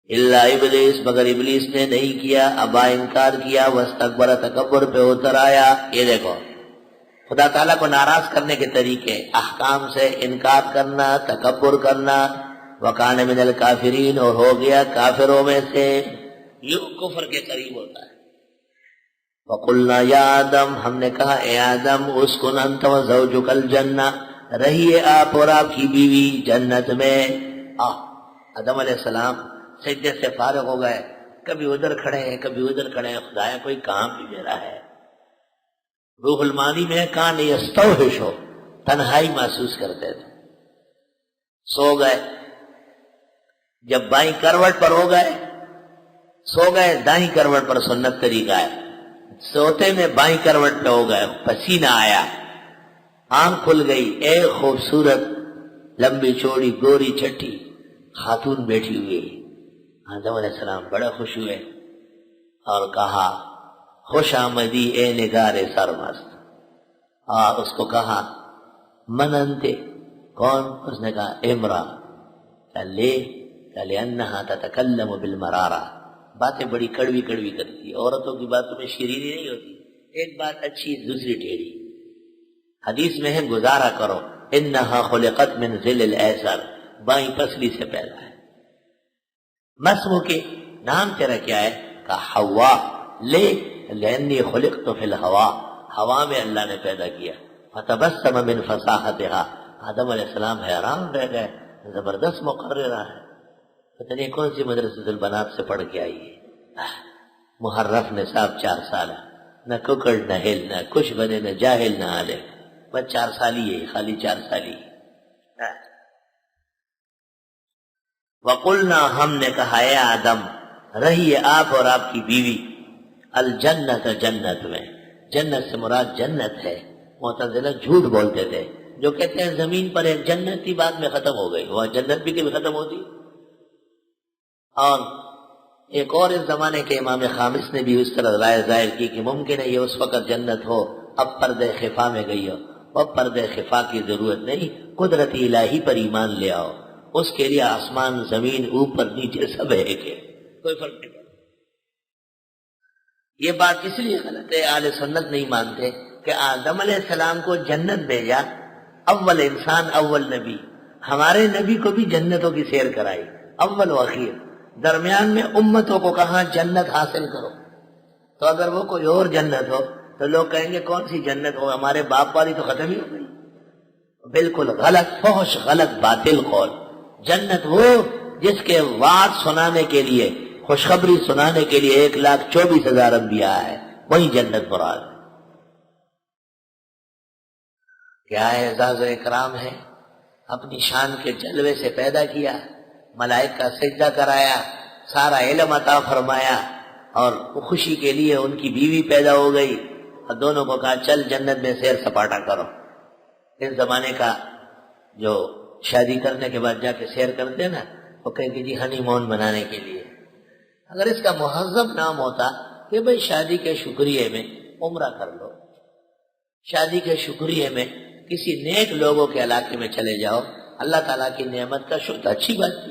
الا ابلیس مگر ابلیس نے نہیں کیا، ابا انکار کیا، واستکبر تکبر پہ اتر آیا۔ یہ دیکھو خدا تعالیٰ کو ناراض کرنے کے طریقے، احکام سے انکار کرنا، تکبر کرنا، وکان من الکافرین اور ہو گیا کافروں میں سے، یہ کفر کے قریب ہوتا ہے۔ وقلنا یا آدم ہم نے کہا اے آدم اسکن انت وزوجک الجنہ، رہیے آپ اور آپ کی بیوی جنت میں۔ آدم علیہ السلام سجدے سے فارغ ہو گئے، کبھی ادھر کھڑے ہیں کبھی ادھر کھڑے ہیں، خدایا کوئی کام بھی میرا ہے۔ روح المانی میں کان یستوحش ہو، تنہائی محسوس کرتے تھے۔ سو گئے، جب بائیں کروٹ پر ہو گئے سو گئے، دائیں کروٹ پر سنت طریقہ ہے، سوتے میں بائیں کروٹ پہ ہو گئے، پسینہ آیا، آنکھ کھل گئی، ایک خوبصورت لمبی چوڑی گوری چھٹی خاتون بیٹھی ہوئی۔ آدم علیہ السلام بڑے خوش ہوئے اور کہا خوش آمدی اے نگار سرمست، اور اس کو کہا من انتے، کون؟ اس نے کہا امرا، لأنها تتکلم بالمرارہ، باتیں بڑی کڑوی کڑوی کرتی ہے، عورتوں کی باتوں میں شیرینی نہیں ہوتی، ایک بات اچھی دوسری ٹیڑھی۔ حدیث میں ہے گزارا کرو، انہا خلقت من ذل الایسر، بائیں پسلی سے پیدا ہے۔ مسمو کے نام تیرا کیا ہے؟ کہا حوا، لے لأنی خلقت فی الہوا، ہوا میں اللہ نے پیدا کیا۔ فتبسم من فصاحتها، آدم علیہ السلام حیران رہ گئے، زبردست مقررہ ہے، پتہ نہیں کون سی مدرسۃ البنات سے پڑھ کے آئی ہے، محرف نصاب 4 سال، نہ ککڑ نہ ہل، نہ کچھ بنے، نہ جاہل نہ عالم، بس 4 سالی ہے، خالی 4 سالی۔ وقلنا ہم نے کہا اے آدم رہیے آپ اور آپ کی بیوی الجنت، جنت میں۔ جنت سے مراد جنت ہے، معتزلہ جھوٹ بولتے تھے جو کہتے ہیں زمین پر ایک جنت تھی بعد میں ختم ہو گئی، وہ جنت بھی کبھی ختم ہوتی۔ اور ایک اور اس زمانے کے امام خامس نے بھی اس طرح رائے ظاہر کی کہ ممکن ہے یہ اس وقت جنت ہو اب پردہ خفا میں گئی ہو، اب پردہ خفا کی ضرورت نہیں، قدرت الہی پر ایمان لے آؤ، اس کے لیے آسمان زمین اوپر نیچے سب ہے کہ کوئی فرق نہیں پڑتا۔ یہ بات اس لیے غلط ہے، اہل سنت نہیں مانتے کہ آدم علیہ السلام کو جنت بھیجا، اول انسان اول نبی، ہمارے نبی کو بھی جنتوں کی سیر کرائی، اول و اخیر، درمیان میں امتوں کو کہاں جنت حاصل کرو۔ تو اگر وہ کوئی اور جنت ہو تو لوگ کہیں گے کون سی جنت ہو، ہمارے باپ والی تو ختم ہی ہو گئی۔ بالکل غلط، فحش، غلط، باطل قول۔ جنت وہ جس کے وعد سنانے کے لیے، خوشخبری سنانے کے لیے 1,24,000 انبیاء ہے، وہی جنت مراد۔ کیا اعزاز و اکرام ہے، اپنی شان کے جلوے سے پیدا کیا، ملائکہ کا سجدہ کرایا، سارا علم عطا فرمایا، اور خوشی کے لیے ان کی بیوی پیدا ہو گئی، اور دونوں کو کہا چل جنت میں سیر سپاٹا کرو۔ اس زمانے کا جو شادی کرنے کے بعد جا کے سیر کرتے ہیں نا، وہ کہیں کہ جی ہنی مون منانے کے لیے۔ اگر اس کا مہذب نام ہوتا کہ بھئی شادی کے شکریہ میں عمرہ کر لو، شادی کے شکریہ میں کسی نیک لوگوں کے علاقے میں چلے جاؤ، اللہ تعالیٰ کی نعمت کا شکر، اچھی بات تھی۔